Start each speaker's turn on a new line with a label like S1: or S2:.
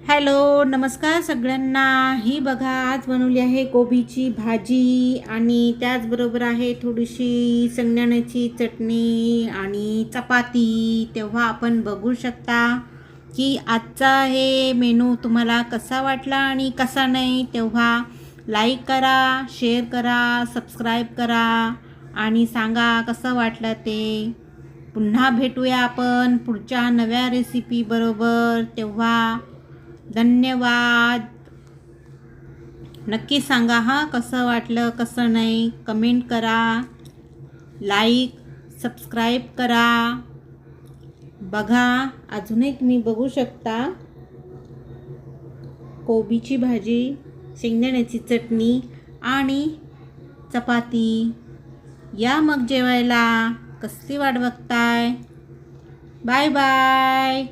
S1: Hello नमस्कार सगळ्यांना। ही बघा आज बनवली आहे कोबीची भाजी आणि त्याचबरोबर आहे थोडीशी शेंगदाण्याची चटणी आणि चपाती। तेव्हा आपण बघू शकता की आजचा हे मेनू तुम्हाला कसा वाटला आणि कसा नाही। तेव्हा लाईक करा, शेअर करा, सबस्क्राईब करा आणि सांगा कसं वाटलं ते। पुन्हा भेटूया आपण पुढच्या नव्या रेसिपी बरोबर। तेव्हा धन्यवाद। नक्की सांगा हा कसं वाटलं कसं नाही, कमेंट करा, लाईक सबस्क्राईब करा। बघा अजून एक मी बघू शकता कोबीची भाजी, शेंगदाण्याची चटणी आणि चपाती। या मग जेवायला। कसली वाट बघताय? Bye bye.